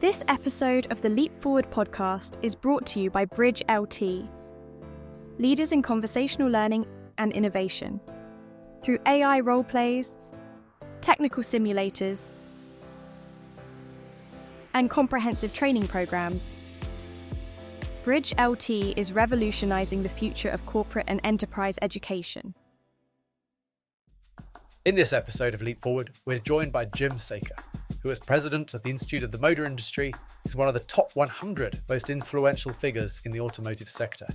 This episode of the Leap Forward podcast is brought to you by Bridge LT, leaders in conversational learning and innovation. Through AI role plays, technical simulators, and comprehensive training programs, Bridge LT is revolutionizing the future of corporate and enterprise education. In this episode of Leap Forward, we're joined by Jim Saker, who as president of the Institute of the Motor Industry is one of the top 100 most influential figures in the automotive sector.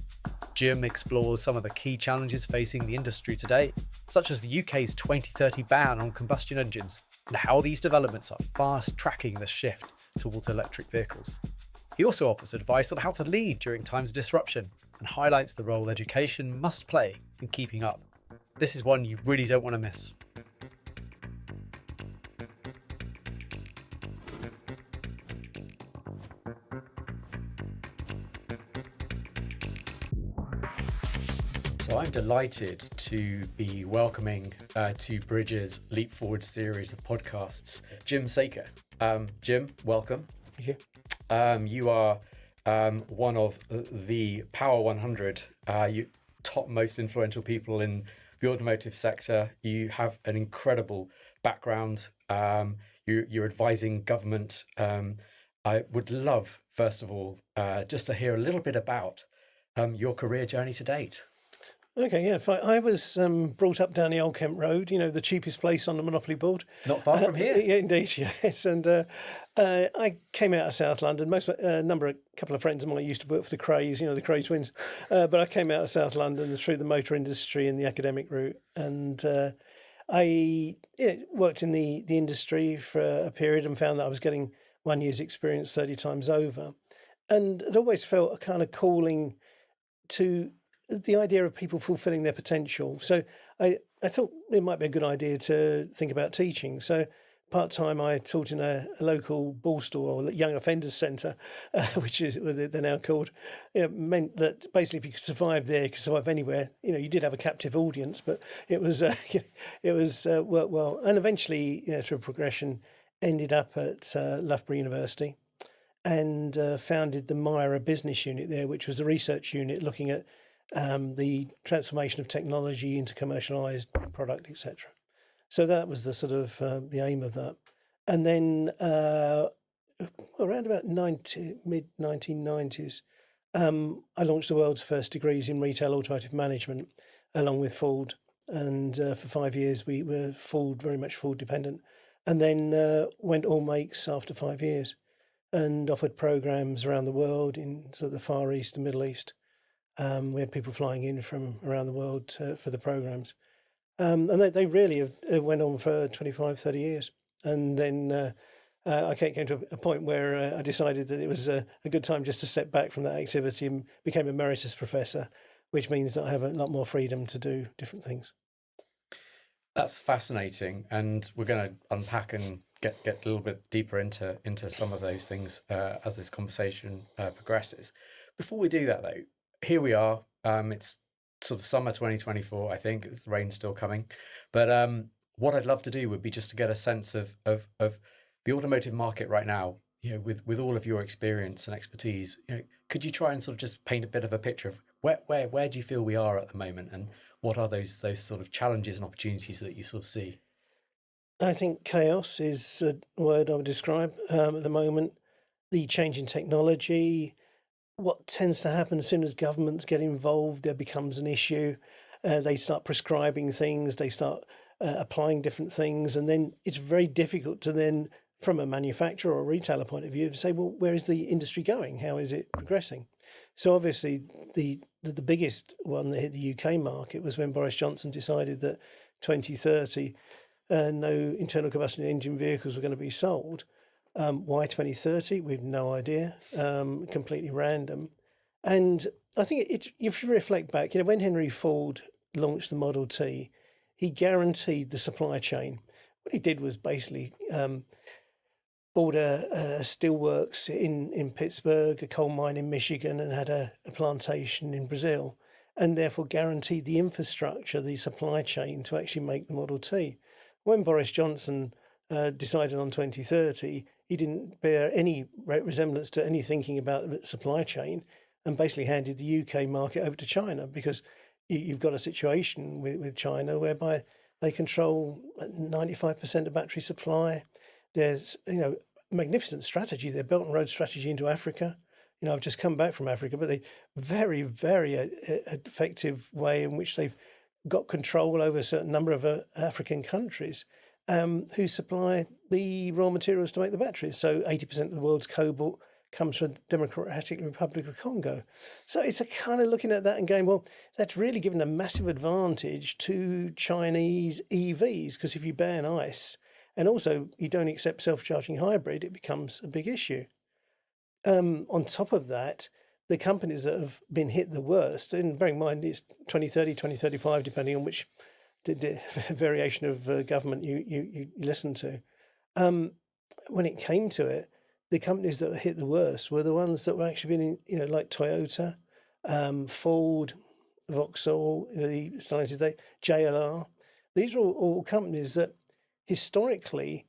Jim explores some of the key challenges facing the industry today, such as the UK's 2030 ban on combustion engines, and how these developments are fast-tracking the shift towards electric vehicles. He also offers advice on how to lead during times of disruption and highlights the role education must play in keeping up. This is one you really don't want to miss. So I'm delighted to be welcoming to Bridge's Leap Forward series of podcasts, Jim Saker. Jim, welcome. Thank you. You are one of the Power 100 top most influential people in the automotive sector. You have an incredible background. You're advising government. I would love, first of all, just to hear a little bit about your career journey to date. Okay, yeah. I was brought up down the Old Kent Road, the cheapest place on the Monopoly board. Not far from here. Yeah, indeed, yes. And I came out of South London. A couple of friends of mine used to work for the Crays, the Cray twins. But I came out of South London through the motor industry and the academic route. And I worked in the industry for a period and found that I was getting 1 year's experience 30 times over. And I'd always felt a kind of calling to the idea of people fulfilling their potential. So I thought it might be a good idea to think about teaching. So part-time I taught in a local Borstal or young offenders centre, which is what they're now called. Meant that basically if you could survive there, you could survive anywhere. You did have a captive audience, but it was worked well. And eventually, through progression, ended up at Loughborough University and founded the Myra business unit there, which was a research unit looking at the transformation of technology into commercialized product, etc. So that was the sort of the aim of that. And then around about mid-1990s, I launched the world's first degrees in retail automotive management along with Ford. And for 5 years, we were very much Ford dependent. And then went all makes after 5 years and offered programs around the world in sort of the Far East and Middle East. We had people flying in from around the world for the programs. And they really went on for 25, 30 years. And then I came to a point where I decided that it was a good time just to step back from that activity and became emeritus professor, which means that I have a lot more freedom to do different things. That's fascinating. And we're going to unpack and get a little bit deeper into some of those things as this conversation progresses. Before we do that, though, here we are. It's sort of summer 2024, I think. The rain's still coming. But what I'd love to do would be just to get a sense of the automotive market right now, with all of your experience and expertise. Could you try and sort of just paint a bit of a picture of where do you feel we are at the moment, and what are those sort of challenges and opportunities that you sort of see? I think chaos is a word I would describe at the moment. The change in technology. What tends to happen as soon as governments get involved, there becomes an issue. They start prescribing things, they start applying different things, and then it's very difficult to then, from a manufacturer or retailer point of view, say, well, where is the industry going? How is it progressing? So obviously the biggest one that hit the UK market was when Boris Johnson decided that 2030, no internal combustion engine vehicles were going to be sold. Why 2030? We've no idea. Completely random. And I think if you reflect back, when Henry Ford launched the Model T, he guaranteed the supply chain. What he did was basically bought a steelworks in Pittsburgh, a coal mine in Michigan, and had a plantation in Brazil, and therefore guaranteed the infrastructure, the supply chain to actually make the Model T. When Boris Johnson decided on 2030, he didn't bear any resemblance to any thinking about the supply chain, and basically handed the UK market over to China, because you've got a situation with China whereby they control 95% of battery supply. There's, magnificent strategy, their Belt and Road strategy into Africa. I've just come back from Africa, but they very, very effective way in which they've got control over a certain number of African countries who supply the raw materials to make the batteries. So 80% of the world's cobalt comes from the Democratic Republic of Congo. So it's a kind of looking at that and going, well, that's really given a massive advantage to Chinese EVs, because if you ban ICE and also you don't accept self-charging hybrid, it becomes a big issue. On top of that, the companies that have been hit the worst, and bearing in mind it's 2030, 2035, depending on which variation of government you listen to. When it came to it, the companies that were hit the worst were the ones that were actually been, like Toyota, Ford, Vauxhall, the Stellantis, JLR. These are all companies that historically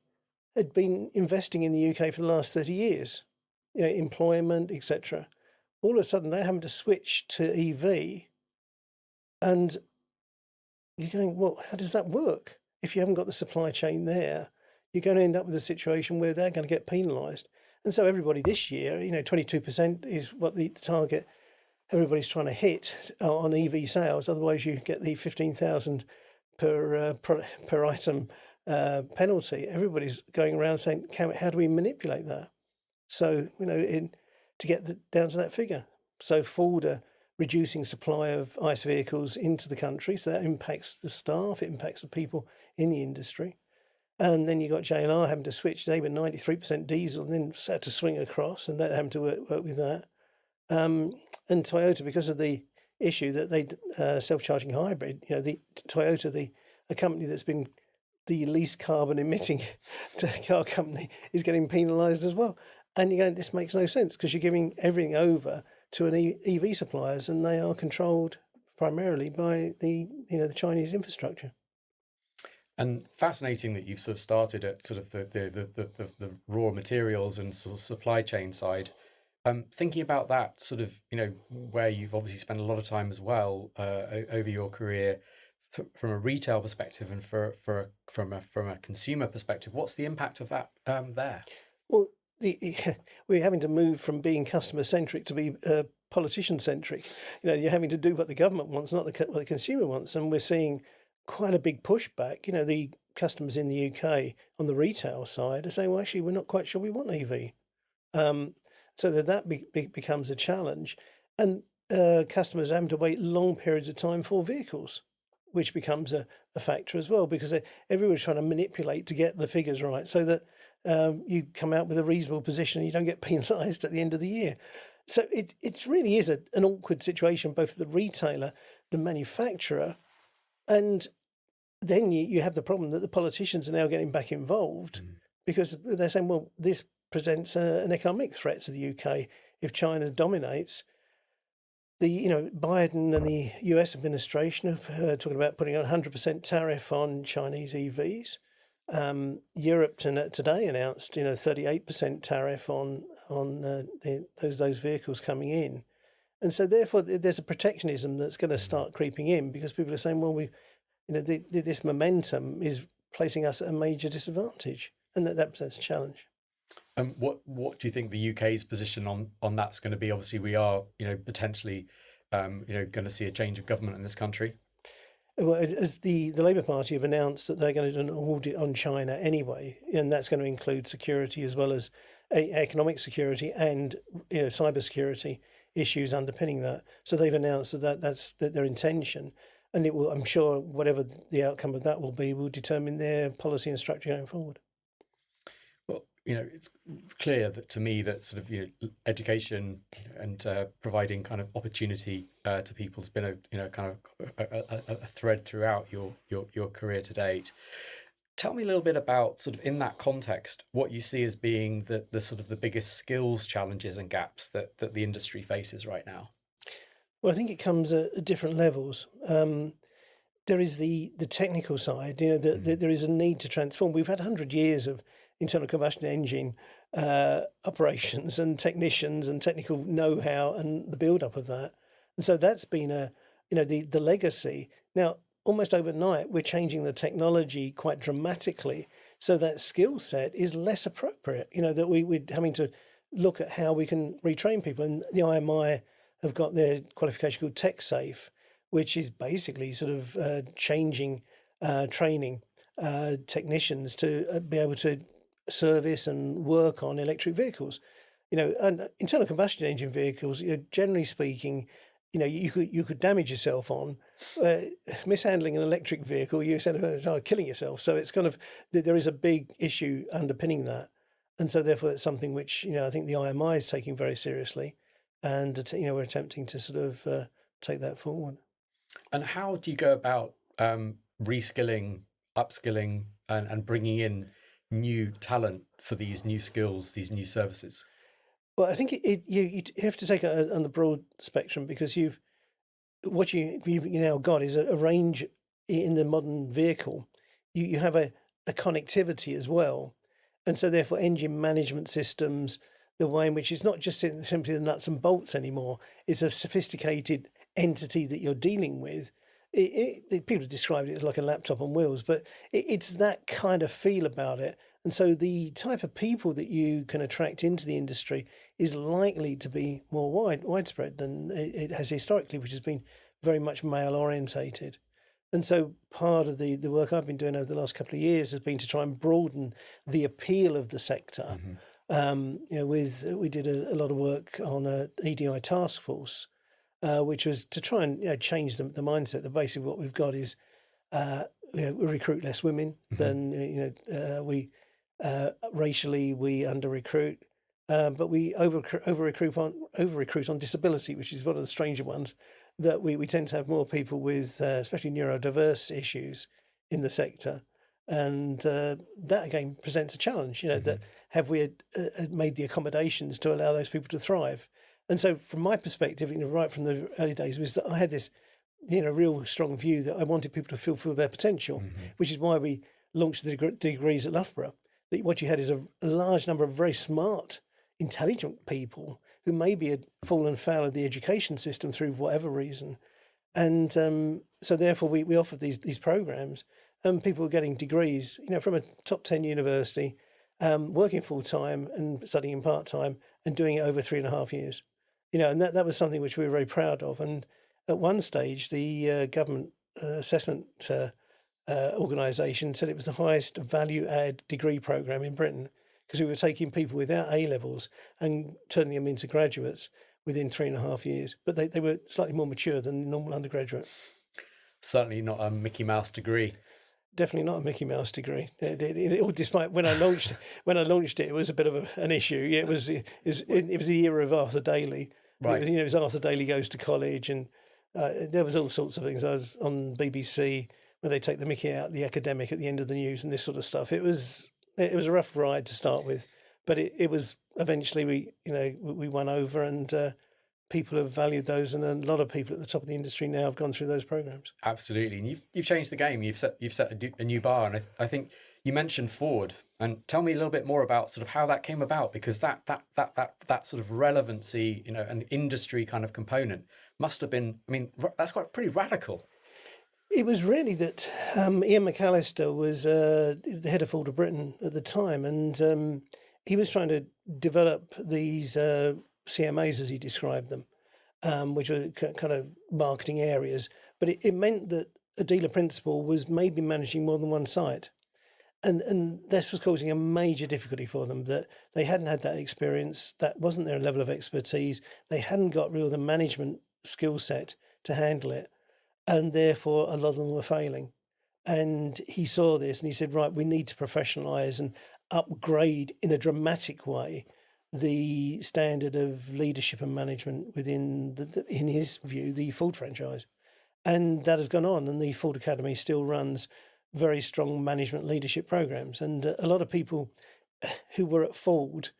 had been investing in the UK for the last 30 years, employment, etc. All of a sudden, they're having to switch to EV, and you're going, well, how does that work? If you haven't got the supply chain there, you're going to end up with a situation where they're going to get penalised. And so everybody this year, 22% is what the target everybody's trying to hit on EV sales. Otherwise, you get the 15,000 per item penalty. Everybody's going around saying, how do we manipulate that? So, to get down to that figure. So Ford are reducing supply of ICE vehicles into the country. So that impacts the staff, it impacts the people in the industry. And then you got JLR having to switch. They were 93% diesel and then had to swing across, and they're having to work with that. And Toyota, because of the issue that they self-charging hybrid, the Toyota, a company that's been the least carbon emitting car company, is getting penalised as well. And you're going, this makes no sense, because you're giving everything over to an EV suppliers, and they are controlled primarily by the Chinese infrastructure. And fascinating that you've sort of started at sort of the raw materials and sort of supply chain side. Thinking about that sort of, where you've obviously spent a lot of time as well over your career from a retail perspective and from a consumer perspective, what's the impact of that there? Well, we're having to move from being customer centric to be politician centric. You're having to do what the government wants, not what the consumer wants, and we're seeing quite a big pushback. The customers in the UK on the retail side are saying, well, actually, we're not quite sure we want EV. So that becomes a challenge. And customers are having to wait long periods of time for vehicles, which becomes a factor as well, because everyone's trying to manipulate to get the figures right so that you come out with a reasonable position and you don't get penalised at the end of the year. So it really is an awkward situation, both for the retailer, the manufacturer, and then you have the problem that the politicians are now getting back involved because they're saying, well, this presents an economic threat to the UK if China dominates. Biden and the US administration are talking about putting a 100% tariff on Chinese EVs. Europe today announced 38% tariff on those vehicles coming in, and so therefore there's a protectionism that's going to start creeping in, because people are saying, well, this momentum is placing us at a major disadvantage, and that presents a challenge. And what do you think the UK's position on that's going to be? Obviously, we are potentially going to see a change of government in this country. Well, as the Labour Party have announced that they're going to do an audit on China anyway, and that's going to include security as well as economic security and cyber security issues underpinning that. So they've announced that's their intention, and it will, I'm sure, whatever the outcome of that will be, will determine their policy and structure going forward. Well, it's clear that to me that sort of education and providing kind of opportunity to people has been a kind of a thread throughout your career to date. Tell me a little bit about sort of in that context what you see as being the sort of the biggest skills challenges and gaps that the industry faces right now. Well, I think it comes at different levels. There is the technical side. There is a need to transform. We've had 100 years of internal combustion engine operations and technicians and technical know-how and the build-up of that. And so that's been the legacy. Now, almost overnight, we're changing the technology quite dramatically, so that skill set is less appropriate. That we're having to look at how we can retrain people. And the IMI have got their qualification called Tech Safe, which is basically sort of changing training technicians to be able to service and work on electric vehicles. And internal combustion engine vehicles, generally speaking, you could damage yourself on mishandling an electric vehicle. You said killing yourself. So it's kind of there is a big issue underpinning that, and so therefore it's something which I think the IMI is taking very seriously, and we're attempting to sort of take that forward. And how do you go about reskilling, upskilling, and bringing in new talent for these new skills, these new services? Well, I think you have to take it on the broad spectrum, because you've now got is a range in the modern vehicle. You have a connectivity as well, and so therefore engine management systems, the way in which it's not just simply the nuts and bolts anymore, it's a sophisticated entity that you're dealing with. People describe it as like a laptop on wheels, but it's that kind of feel about it. And so the type of people that you can attract into the industry is likely to be more widespread than it has historically, which has been very much male orientated. And so part of the work I've been doing over the last couple of years has been to try and broaden the appeal of the sector. We did a lot of work on a EDI task force, which was to try and change the mindset. That basically what we've got is we recruit less women than we racially we under recruit, but we over recruit on disability, which is one of the stranger ones. That we tend to have more people with especially neurodiverse issues in the sector, and that again presents a challenge. That have we made the accommodations to allow those people to thrive? And so, from my perspective, right from the early days, was that I had this, real strong view that I wanted people to fulfil their potential, which is why we launched the degrees at Loughborough. That what you had is a large number of very smart, intelligent people who maybe had fallen foul of the education system through whatever reason, and so therefore we offered these programs, and people were getting degrees, from a top 10 university, working full time and studying part time and doing it over 3.5 years. And that was something which we were very proud of. And at one stage, the government assessment organisation said it was the highest value add degree programme in Britain, because we were taking people without A levels and turning them into graduates within 3.5 years. But they were slightly more mature than the normal undergraduate. Certainly not a Mickey Mouse degree. Definitely not a Mickey Mouse degree. Despite when I launched it, it was a bit of an issue. It was the era of Arthur Daly. Right. It was Arthur Daly Goes to College, and there was all sorts of things. I was on BBC where they take the Mickey out, the academic at the end of the news, and this sort of stuff. It was a rough ride to start with, but it was eventually we won over, and people have valued those, and a lot of people at the top of the industry now have gone through those programs. Absolutely, and you've changed the game. You've set a new bar, and I think you mentioned Ford, and tell me a little bit more about sort of how that came about, because that sort of relevancy, an industry kind of component must have been. I mean, that's quite pretty radical. It was really that Ian McAllister was the head of Ford of Britain at the time, and he was trying to develop these CMAs, as he described them, which were kind of marketing areas. But it meant that a dealer principal was maybe managing more than one site. And this was causing a major difficulty for them, that they hadn't had that experience, that wasn't their level of expertise, they hadn't got the management skill set to handle it, and therefore a lot of them were failing. And he saw this and he said, right, we need to professionalise and upgrade in a dramatic way the standard of leadership and management within, in his view, the Ford franchise. And that has gone on, and the Ford Academy still runs very strong management leadership programs. And a lot of people who were at Ford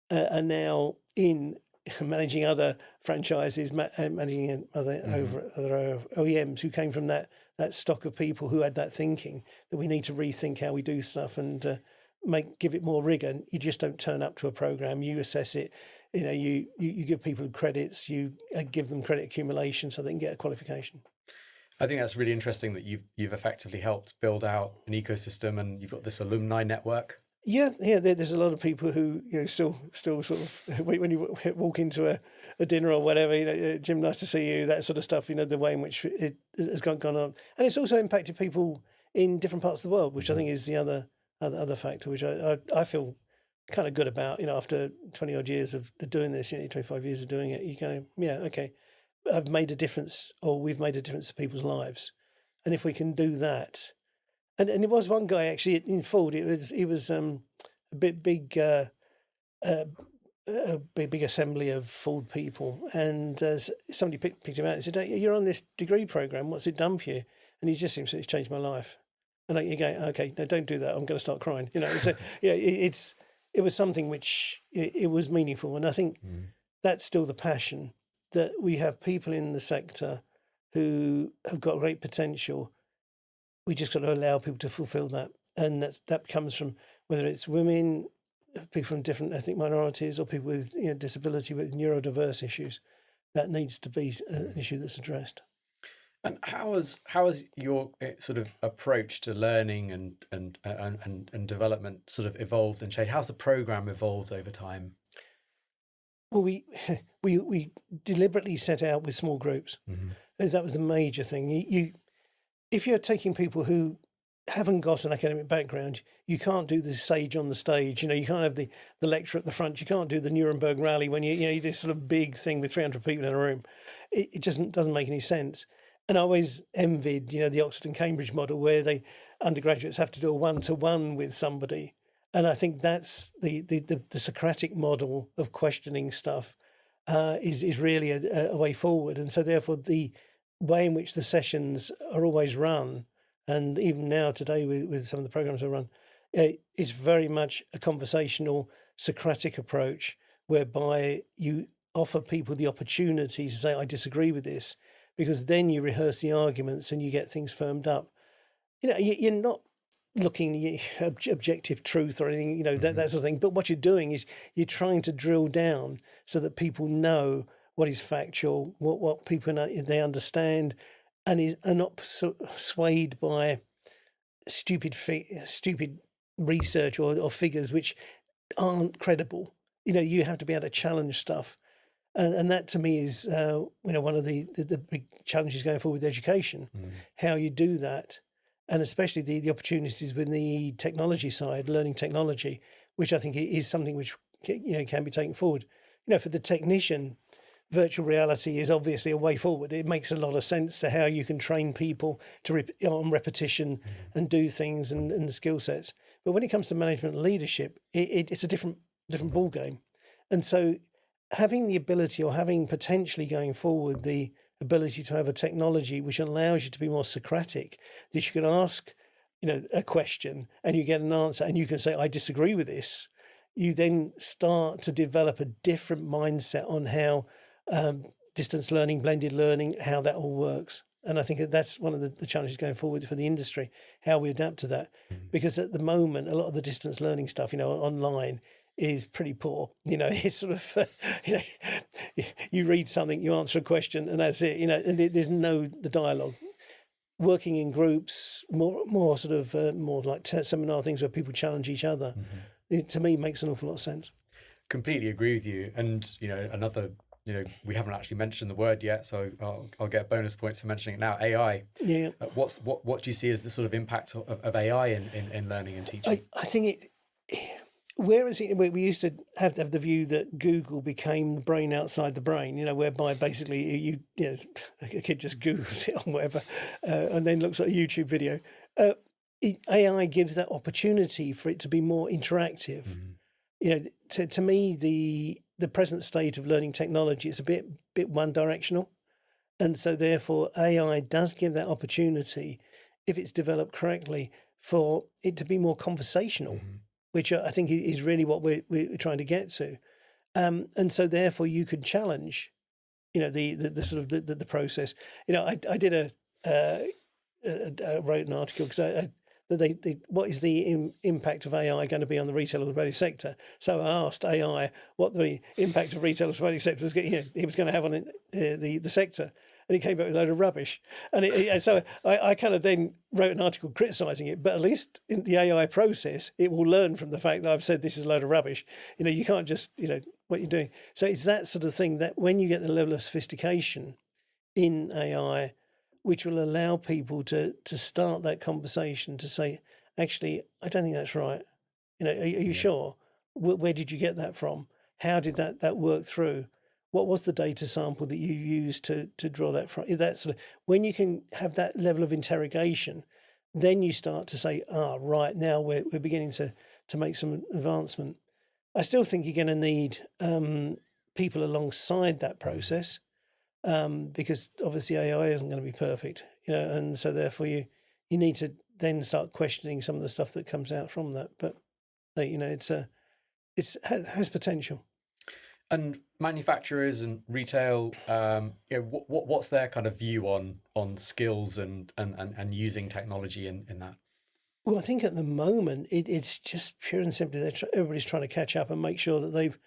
are now in managing other franchises, managing other OEMs who came from that stock of people who had that thinking that we need to rethink how we do stuff. And give it more rigor. You just don't turn up to a program. You assess it. You give people credits. You give them credit accumulation so they can get a qualification. I think that's really interesting that you've effectively helped build out an ecosystem, and you've got this alumni network. Yeah. There's a lot of people who still sort of when you walk into a dinner or whatever, Jim, nice to see you, that sort of stuff. The way in which it has gone on, and it's also impacted people in different parts of the world, which I think is the other factor, which I feel kind of good about. After 20 odd years of doing this, 25 years of doing it, you go, yeah, okay, I've made a difference, or we've made a difference to people's lives, and if we can do that. And it was one guy actually in Ford. He was a big assembly of Ford people, and somebody picked him out and said, "Hey, you're on this degree program. What's it done for you?" And he just seems to have changed my life. And you go, "Okay, no, don't do that. I'm going to start crying." So it was something which it was meaningful, and I think that's still the passion, that we have people in the sector who have got great potential. We just got to allow people to fulfill that. And that comes from whether it's women, people from different ethnic minorities, or people with disability, with neurodiverse issues. That needs to be an issue that's addressed. And how has your sort of approach to learning and development sort of evolved and changed? How's the program evolved over time? Well, we deliberately set out with small groups. That was the major thing. If you're taking people who haven't got an academic background, you can't do the sage on the stage. You can't have the lecture at the front. You can't do the Nuremberg rally when you do this sort of big thing with 300 people in a room. It just doesn't make any sense. And I always envied, the Oxford and Cambridge model, where undergraduates have to do a one-to-one with somebody. And I think that's the Socratic model of questioning stuff is really a way forward. And so therefore the way in which the sessions are always run, and even now today with some of the programs I run, it's very much a conversational Socratic approach, whereby you offer people the opportunity to say, I disagree with this, because then you rehearse the arguments and you get things firmed up. You're not looking at objective truth or anything, that sort of thing. But what you're doing is you're trying to drill down so that people know what is factual, what people know, they understand, and are not swayed by stupid research or figures which aren't credible. You have to be able to challenge stuff. And that to me is one of the big challenges going forward with education, how you do that, and especially the opportunities with the technology side, learning technology, which I think is something which can be taken forward. For the technician, virtual reality is obviously a way forward. It makes a lot of sense to how you can train people to on repetition and do things and the skill sets. But when it comes to management and leadership, it's a different ball game. And so having the ability, or having potentially going forward the ability to have a technology which allows you to be more Socratic, that you can ask, a question and you get an answer and you can say, I disagree with this. You then start to develop a different mindset on how distance learning, blended learning, how that all works. And I think that's one of the challenges going forward for the industry, how we adapt to that. Because at the moment, a lot of the distance learning stuff, online, is pretty poor. It's sort of, you read something, you answer a question, and that's it. And there's the dialogue. Working in groups, more sort of more like seminar things where people challenge each other, it, to me, makes an awful lot of sense. Completely agree with you. And another, we haven't actually mentioned the word yet, so I'll get bonus points for mentioning it now. AI. Yeah. What do you see as the sort of impact of AI in learning and teaching? I think whereas we used to have the view that Google became the brain outside the brain, whereby basically a kid just Googles it on whatever, and then looks at a YouTube video. AI gives that opportunity for it to be more interactive. To me, the present state of learning technology is a bit one directional, and so therefore AI does give that opportunity, if it's developed correctly, for it to be more conversational. Which I think is really what we're trying to get to, and so therefore you could challenge, the sort of the process. I did wrote an article because that what is the impact of AI going to be on the retail automotive sector? So I asked AI what the impact of retail automotive sector was, it was going to have on the sector, and he came back with a load of rubbish. And so I kind of then wrote an article criticising it. But at least in the AI process, it will learn from the fact that I've said this is a load of rubbish. You can't just what you're doing. So it's that sort of thing that when you get the level of sophistication in AI, which will allow people to start that conversation to say, actually, I don't think that's right. Are you sure? Where did you get that from? How did that work through? What was the data sample that you used to draw that from? That's when you can have that level of interrogation, then you start to say, right, now we're beginning to make some advancement. I still think you're going to need people alongside that process. Because obviously AI isn't going to be perfect, and so therefore you need to then start questioning some of the stuff that comes out from that. But it has potential. And manufacturers and retail, what's their kind of view on skills and using technology in that? Well, I think at the moment it's just pure and simply everybody's trying to catch up and make sure that they've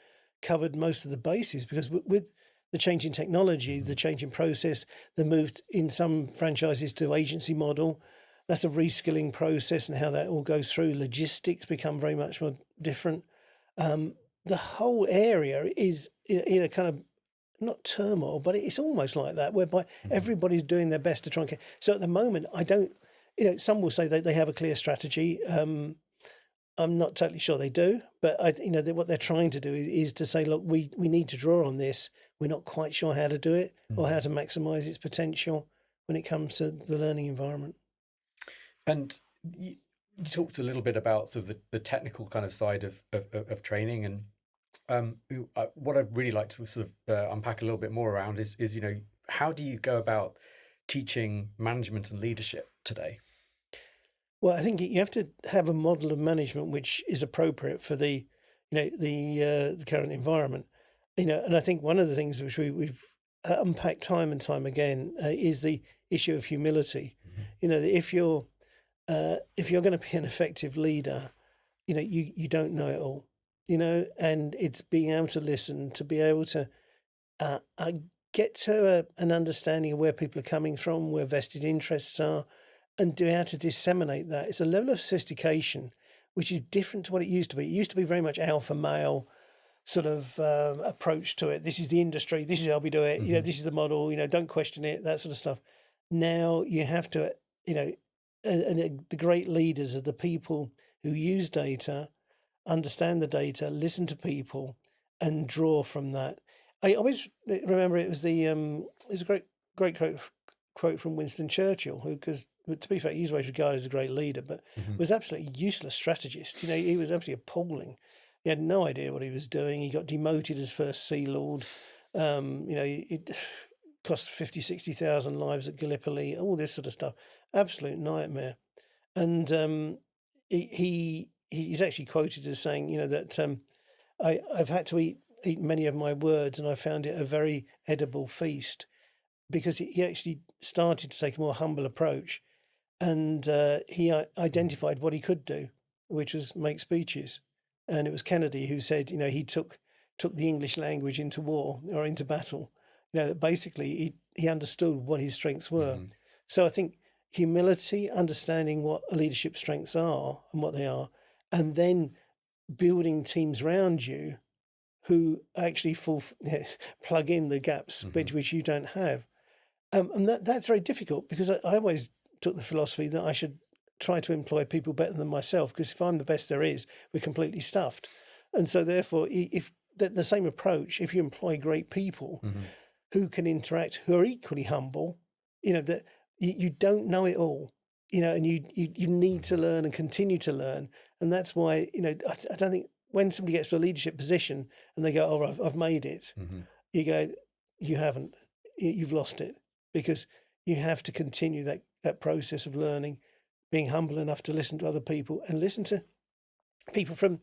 covered most of the bases, because with the change in technology, the change in process, the move in some franchises to agency model, that's a reskilling process, and how that all goes through. Logistics become very much more different. The whole area is in a kind of not turmoil, but it's almost like that, whereby everybody's doing their best to try and get. So at the moment, I don't, some will say that they have a clear strategy. I'm not totally sure they do, but what they're trying to do is to say, look, we need to draw on this. We're not quite sure how to do it or how to maximise its potential when it comes to the learning environment. And you talked a little bit about sort of the technical kind of side of training, and what I'd really like to sort of unpack a little bit more around is how do you go about teaching management and leadership today? Well, I think you have to have a model of management which is appropriate for the current environment. And I think one of the things which we've unpacked time and time again is the issue of humility. If you're going to be an effective leader, you don't know it all. And it's being able to listen, to be able to get to an understanding of where people are coming from, where vested interests are, and do how to disseminate that. It's a level of sophistication which is different to what it used to be. It used to be very much alpha male sort of approach to it. This is the industry. This is how we do it. This is the model. Don't question it. That sort of stuff. Now you have to, and the great leaders are the people who use data, understand the data, listen to people, and draw from that. I always remember it was a great quote from Winston Churchill, who, because to be fair, he's always regarded as a great leader, but was absolutely useless strategist. He was absolutely appalling. He had no idea what he was doing. He got demoted as First Sea Lord. It cost 50,000-60,000 lives at Gallipoli, all this sort of stuff. Absolute nightmare. And he's actually quoted as saying, that I've had to eat many of my words, and I found it a very edible feast, because he actually started to take a more humble approach, and he identified what he could do, which was make speeches. And it was Kennedy who said, he took the English language into war or into battle. Basically he understood what his strengths were. So I think humility, understanding what a leadership strengths are and what they are, and then building teams around you who actually plug in the gaps which you don't have. And that's very difficult, because I always took the philosophy that I should try to employ people better than myself, because if I'm the best there is, we're completely stuffed. And so therefore, if the same approach, if you employ great people who can interact, who are equally humble, that you don't know it all, and you need to learn and continue to learn. And that's why, I don't think when somebody gets to a leadership position and they go, oh, I've made it, you go, you haven't, you've lost it, because you have to continue that process of learning, being humble enough to listen to other people and listen to people from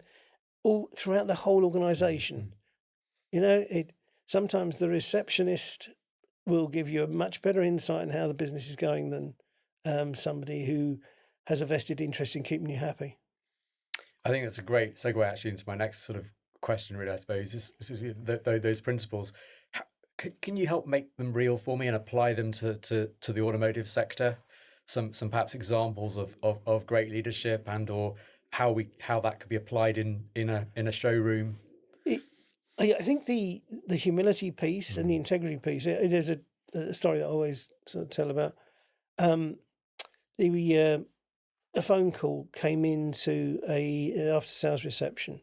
all throughout the whole organization. Sometimes the receptionist will give you a much better insight in how the business is going than somebody who has a vested interest in keeping you happy. I think that's a great segue actually into my next sort of question, really, I suppose, those principles. How, can you help make them real for me and apply them to the automotive sector? Some perhaps examples of great leadership and or how that could be applied in a showroom. It, I think the humility piece and the integrity piece. There's a story that I always sort of tell about. Um, a phone call came into an after sales reception,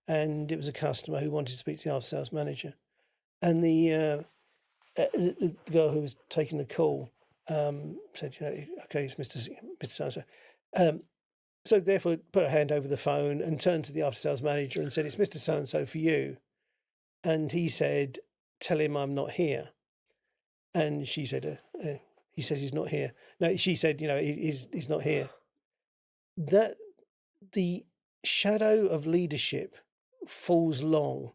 and it was a customer who wanted to speak to the after sales manager, and the girl who was taking the call said, okay, it's Mr. So-and-so. So therefore put her hand over the phone and turned to the after sales manager and said, it's Mr. So-and-so for you. And he said, tell him I'm not here. And she said, he says he's not here. No, she said, he's not here. That the shadow of leadership falls long.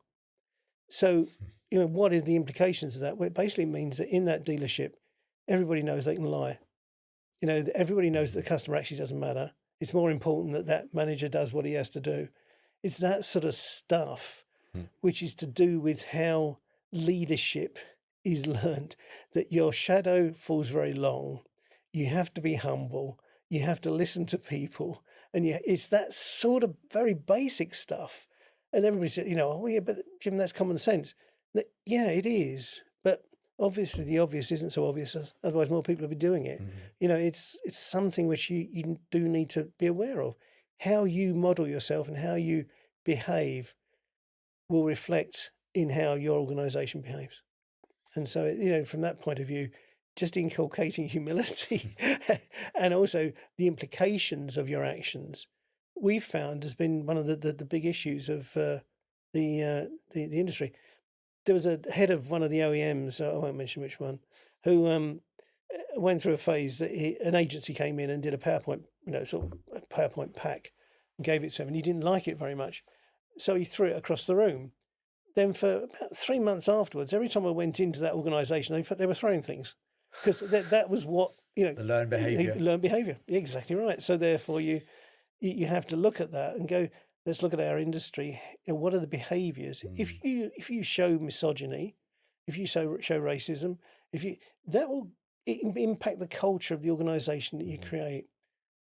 So, what are the implications of that? Well, it basically means that in that dealership, everybody knows they can lie. Everybody knows that the customer actually doesn't matter. It's more important that that manager does what he has to do. It's that sort of stuff, which is to do with how leadership is learned, that your shadow falls very long. You have to be humble. You have to listen to people. And it's that sort of very basic stuff. And everybody said, oh, yeah, but Jim, that's common sense. Yeah, it is. But obviously the obvious isn't so obvious, otherwise more people will be doing it. It's something which you do need to be aware of. How you model yourself and how you behave will reflect in how your organization behaves. And so, from that point of view, just inculcating humility and also the implications of your actions, we've found has been one of the big issues of the industry. There was a head of one of the OEMs, I won't mention which one, who went through a phase that an agency came in and did a PowerPoint, sort of a PowerPoint pack, and gave it to him, and he didn't like it very much, so he threw it across the room. Then for about 3 months afterwards, every time I went into that organisation, they were throwing things because that was what The learned behaviour. Learned behaviour, exactly right. So therefore, you have to look at that and go, let's look at our industry. What are the behaviours? If you show misogyny, if you show racism, that will impact the culture of the organisation that you create.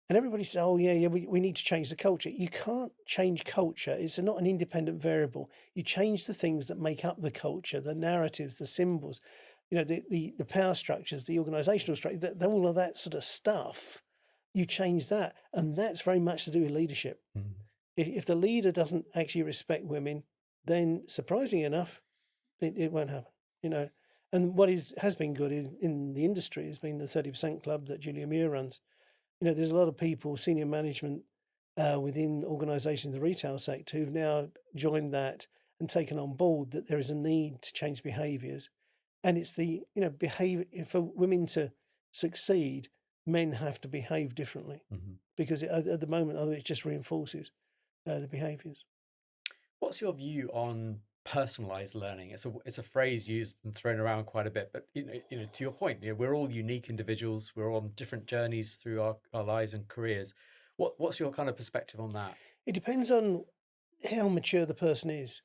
And everybody says, oh, yeah, we need to change the culture. You can't change culture. It's not an independent variable. You change the things that make up the culture, the narratives, the symbols, the power structures, the organizational structure, all of that sort of stuff. You change that. And that's very much to do with leadership. If the leader doesn't actually respect women, then surprisingly enough, it won't happen, And what has been good in the industry has been the 30% Club that Julia Muir runs. There's a lot of people, senior management within organisations in the retail sector who've now joined that and taken on board that there is a need to change behaviours. And it's the, behaviour for women to succeed, men have to behave differently because at the moment, otherwise it just reinforces the behaviours. What's your view on personalized learning? It's a phrase used and thrown around quite a bit, but to your point, we're all unique individuals. We're on different journeys through our lives and careers. What's your kind of perspective on that? It depends on how mature the person is.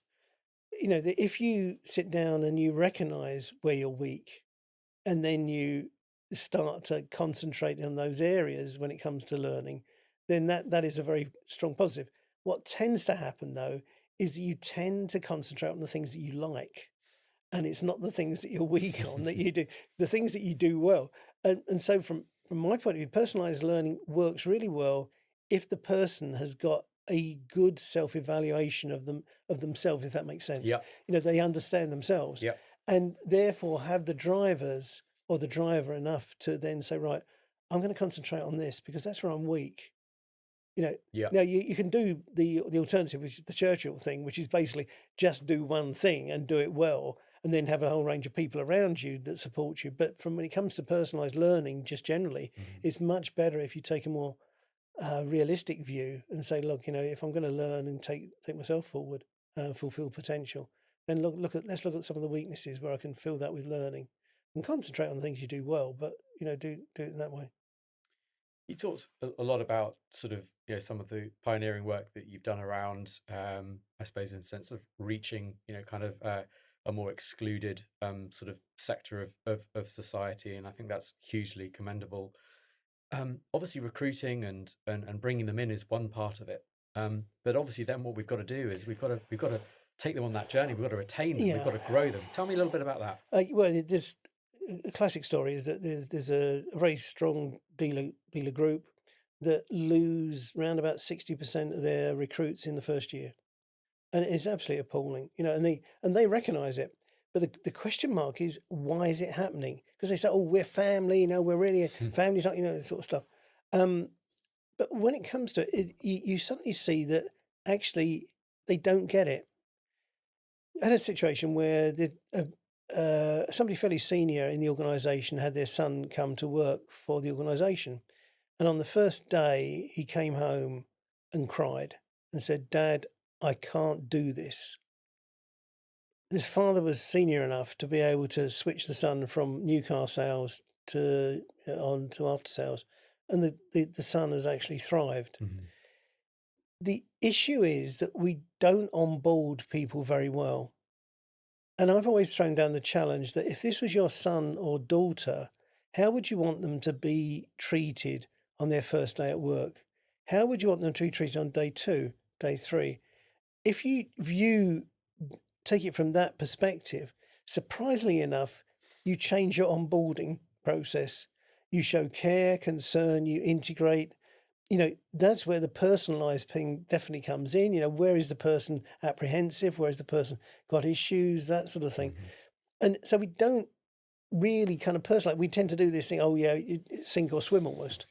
That if you sit down and you recognise where you're weak, and then you start to concentrate on those areas when it comes to learning, then that is a very strong positive. What tends to happen though is that you tend to concentrate on the things that you like, and it's not the things that you're weak on that you do, the things that you do well. And so from my point of view, personalized learning works really well if the person has got a good self-evaluation of themselves, if that makes sense. Yeah. They understand themselves. Yeah. And therefore have the drivers or the driver enough to then say, right, I'm going to concentrate on this because that's where I'm weak. Yeah. Now you can do the alternative, which is the Churchill thing, which is basically just do one thing and do it well, and then have a whole range of people around you that support you. But when it comes to personalized learning, just generally, it's much better if you take a more realistic view and say, look, if I'm going to learn and take myself forward, fulfill potential, then let's look at some of the weaknesses where I can fill that with learning, and concentrate on the things you do well, but do it in that way. You talked a lot about sort of, some of the pioneering work that you've done around, I suppose, in the sense of reaching, kind of a more excluded sort of sector of society, and I think that's hugely commendable. Obviously, recruiting and bringing them in is one part of it, but obviously, then what we've got to do is we've got to take them on that journey. We've got to retain them. We've got Yeah. to grow them. Tell me a little bit about that. Well, there's a classic story is that there's a very strong dealer group that lose around about 60% of their recruits in the first year, and it's absolutely appalling, and they recognise it. But the question mark is, why is it happening? Because they say, "Oh, we're family, we're really a family," this sort of stuff. Um, but when it comes to it, you suddenly see that actually they don't get it. I had a situation where somebody fairly senior in the organisation had their son come to work for the organisation. And on the first day, he came home and cried and said, "Dad, I can't do this." His father was senior enough to be able to switch the son from new car sales to on to after sales. And the son has actually thrived. Mhm. The issue is that we don't onboard people very well. And I've always thrown down the challenge that if this was your son or daughter, how would you want them to be treated on their first day at work? How would you want them to be treated on day 2, day 3? If you take it from that perspective, surprisingly enough, you change your onboarding process. You show care, concern, you integrate. That's where the personalized thing definitely comes in. Where is the person apprehensive? Where is the person got issues? That sort of thing. Mhm. And so we don't really kind of personalize. We tend to do this thing, oh, yeah, sink or swim almost,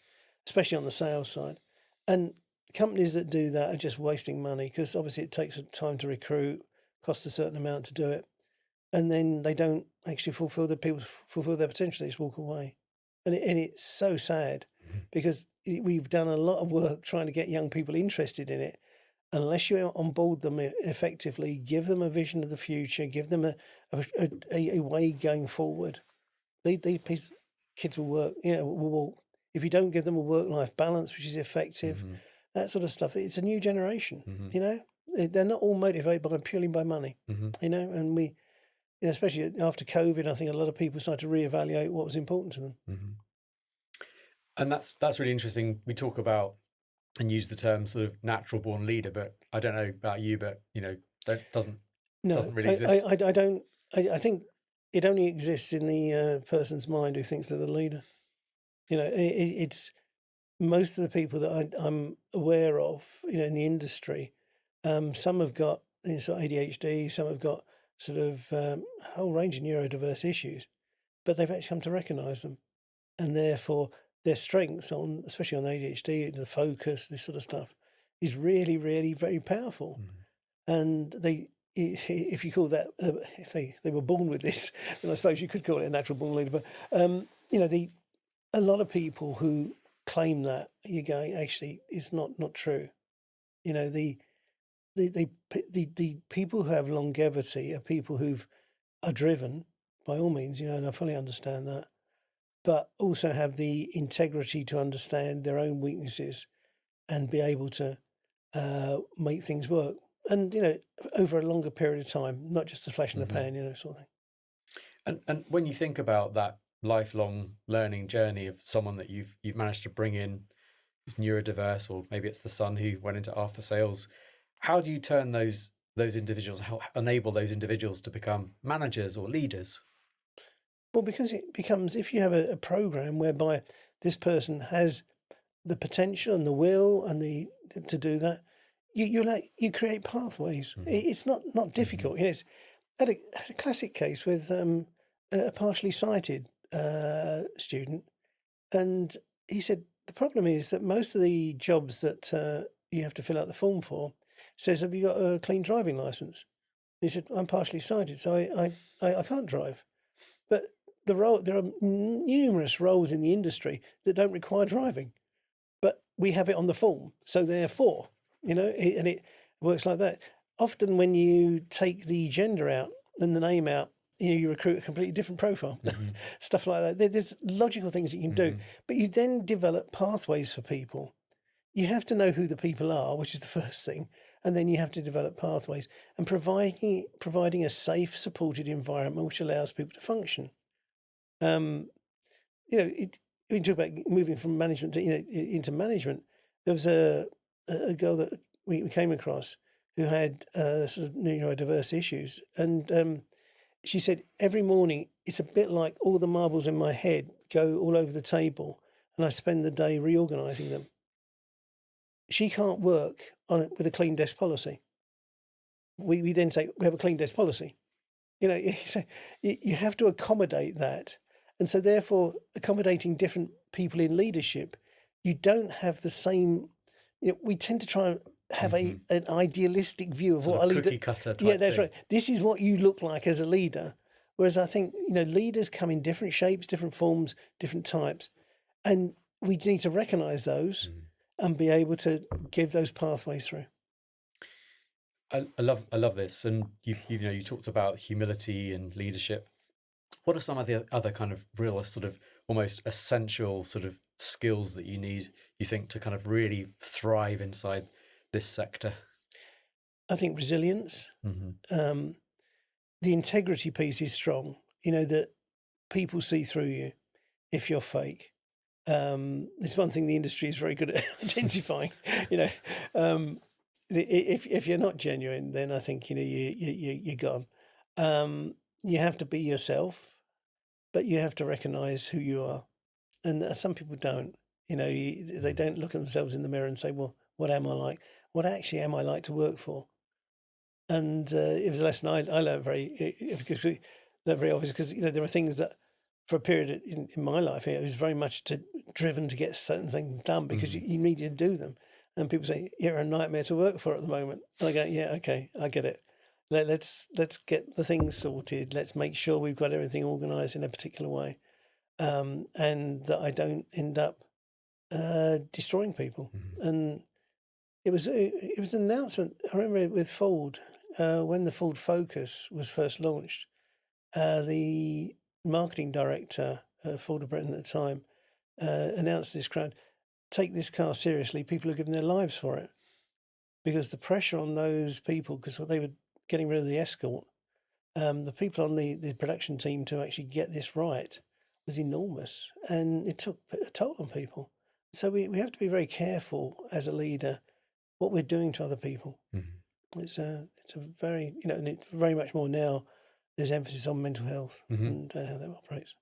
especially on the sales side. And companies that do that are just wasting money because obviously it takes time to recruit, costs a certain amount to do it. And then they don't actually fulfill their potential. They just walk away. And it's so sad Mhm. because we've done a lot of work trying to get young people interested in it. Unless you onboard them effectively, give them a vision of the future, give them a way going forward, these kids will work, if you don't give them a work-life balance, which is effective, Mhm. that sort of stuff, it's a new generation, Mhm. They're not all motivated purely by money, Mhm. and we, especially after COVID, I think a lot of people started to reevaluate what was important to them. Mhm. And that's really interesting. We talk about and use the term sort of natural born leader, but I don't know about you, but that No, doesn't really exist. I don't, I think it only exists in the person's mind who thinks they're the leader. It's most of the people that I'm aware of, in the industry, some have got sort of ADHD, some have got sort of a whole range of neurodiverse issues, but they've actually come to recognise them, and therefore their strengths on, especially on ADHD, the focus, this sort of stuff, is really, really very powerful. Mhm. And if you call that, if they were born with this, then I suppose you could call it a natural born leader. But the a lot of people who claim that, you're going, actually it's not true. You know, the people who have longevity are people who've are driven by all means, and I fully understand that, but also have the integrity to understand their own weaknesses and be able to make things work. And over a longer period of time, not just a flash in the Mhm. pan, sort of thing. And when you think about that lifelong learning journey of someone that you've managed to bring in who's neurodiverse, or maybe it's the son who went into after sales, how do you turn those individuals, how enable those individuals to become managers or leaders? Well, because it becomes, if you have a program whereby this person has the potential and the will and the to do that, you create pathways. Hmm. It's not Hmm. difficult. It's had a classic case with a partially sighted student, and he said the problem is that most of the jobs that you have to fill out the form for says, "Have you got a clean driving license?" He said, "I'm partially sighted, so I can't drive." But there are numerous roles in the industry that don't require driving, but we have it on the form. So therefore, and it works like that. Often when you take the gender out and the name out, you recruit a completely different profile, stuff like that. There's logical things that you can do, but you then develop pathways for people. You have to know who the people are, which is the first thing, and then you have to develop pathways and providing a safe, supported environment which allows people to function. Um, when you talk about moving from management to into management, there was a girl that we came across who had sort of neurodiverse issues, and she said every morning it's a bit like all the marbles in my head go all over the table, and I spend the day reorganising them. She can't work on it with a clean desk policy. We then say we have a clean desk policy. So you have to accommodate that, and so therefore accommodating different people in leadership, you don't have the same. We tend to try and have an idealistic view of sort what of a leader. cookie cutter type Yeah, that's thing. right. This is what you look like as a leader. Whereas I think leaders come in different shapes, different forms, different types, and we need to recognise those and be able to give those pathways through. I love this, and you talked about humility and leadership. What are some of the other kind of real sort of almost essential sort of skills that you think, to kind of really thrive inside this sector? I think resilience, the integrity piece is strong. That people see through you if you're fake. There's one thing the industry is very good at identifying. If you're not genuine, then I think you're gone. You have to be yourself, but you have to recognise who you are, and some people don't. They don't look at themselves in the mirror and say, "Well, what am I like? What actually am I like to work for?" And it was a lesson I learned very obvious, because there are things that for a period in my life it was very much driven to get certain things done because you needed to do them. And people say you're a nightmare to work for at the moment. And I go, yeah, okay, I get it. Let's get the things sorted. Let's make sure we've got everything organised in a particular way, and that I don't end up destroying people. And it was an announcement. I remember with Ford, when the Ford Focus was first launched, the marketing director of Ford of Britain at the time announced to this crowd, take this car seriously. People are giving their lives for it. Because the pressure on those people, because they were getting rid of the Escort, the people on the production team to actually get this right was enormous. And it took a toll on people. So we have to be very careful as a leader what we're doing to other people. It's a very, and it's very much more now, there's emphasis on mental health and how that operates.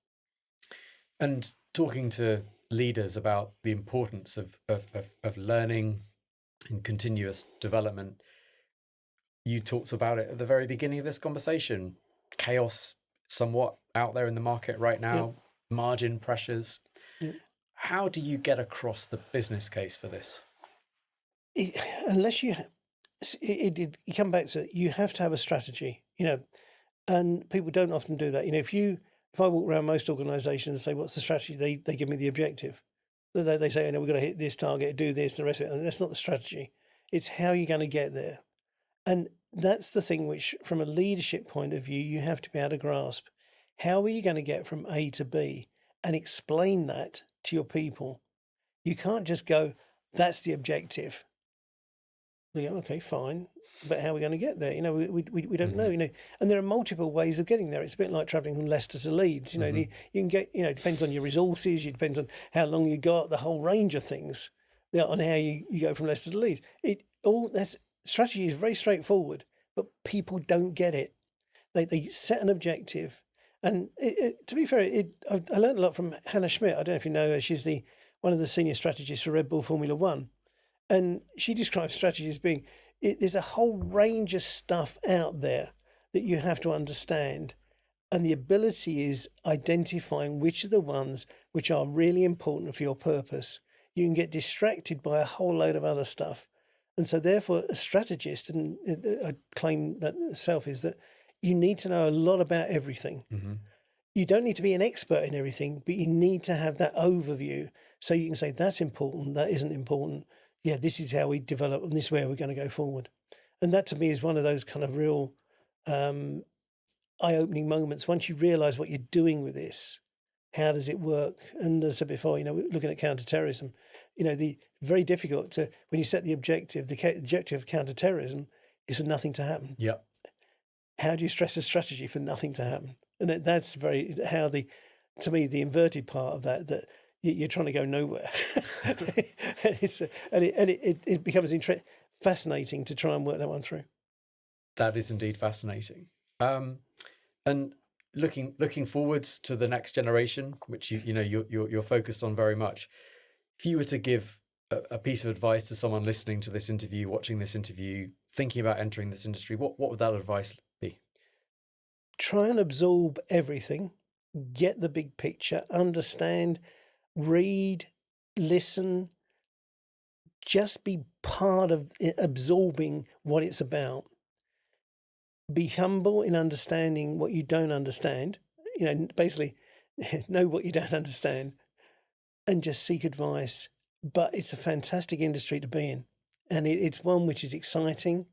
And talking to leaders about the importance of learning and continuous development, you talked about it at the very beginning of this conversation. Chaos somewhat out there in the market right now, margin pressures. How do you get across the business case for this? Unless you come back to it, you have to have a strategy, and people don't often do that. If I walk around most organisations and say, what's the strategy? They give me the objective. They say, we've got to hit this target, do this, the rest of it. And that's not the strategy. It's how you're going to get there. And that's the thing which, from a leadership point of view, you have to be able to grasp. How are you going to get from A to B and explain that to your people? You can't just go, that's the objective. We go, okay, fine, but how are we going to get there? We don't know. And there are multiple ways of getting there. It's a bit like travelling from Leicester to Leeds. You can get. It depends on your resources. It depends on how long you got. The whole range of things. On how you go from Leicester to Leeds. That's strategy is very straightforward, but people don't get it. They set an objective, and to be fair, I learned a lot from Hannah Schmidt. I don't know if you know her. She's one of the senior strategists for Red Bull Formula One. And she describes strategy as being, there's a whole range of stuff out there that you have to understand. And the ability is identifying which are the ones which are really important for your purpose. You can get distracted by a whole load of other stuff. And so therefore, a strategist, and I claim that myself, is that you need to know a lot about everything. You don't need to be an expert in everything, but you need to have that overview so you can say, that's important, that isn't important. Yeah, this is how we develop, and this is where we're going to go forward. And that to me is one of those kind of real eye-opening moments. Once you realise what you're doing with this, how does it work? And as I said before, looking at counter-terrorism, the very difficult to, when you set the objective of counter-terrorism is for nothing to happen. Yeah. How do you stress a strategy for nothing to happen? And that's to me, the inverted part of that you're trying to go nowhere. It becomes fascinating to try and work that one through. That is indeed fascinating. And looking forwards to the next generation, which you're focused on very much. If you were to give a piece of advice to someone listening to this interview, watching this interview, thinking about entering this industry, what would that advice be? Try and absorb everything, get the big picture, understand, read, listen, just be part of absorbing what it's about. Be humble in understanding what you don't understand. Basically, know what you don't understand and just seek advice. But it's a fantastic industry to be in. And it's one which is exciting.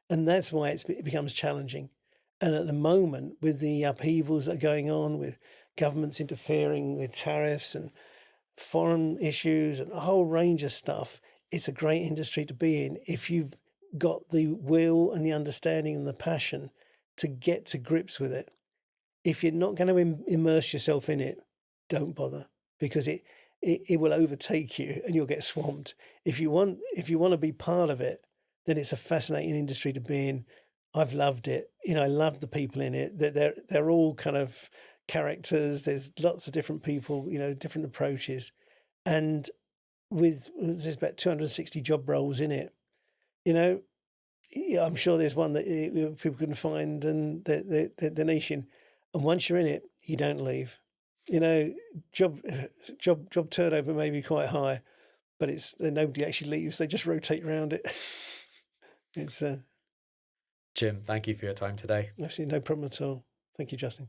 And that's why it becomes challenging. And at the moment, with the upheavals that are going on, with governments interfering with tariffs and foreign issues and a whole range of stuff, it's a great industry to be in if you've got the will and the understanding and the passion to get to grips with it. If you're not going to immerse yourself in it, don't bother, because it will overtake you and you'll get swamped. If you want to be part of it, then it's a fascinating industry to be in. I've loved it. I love the people in it. They're all kind of characters. There's lots of different people, different approaches. And there's about 260 job roles in it. I'm sure there's one that people can find and the niche in. And once you're in it, you don't leave. Job turnover may be quite high, but nobody actually leaves. They just rotate around it. It's Jim, thank you for your time today. actually no problem at all. Thank you, Justin.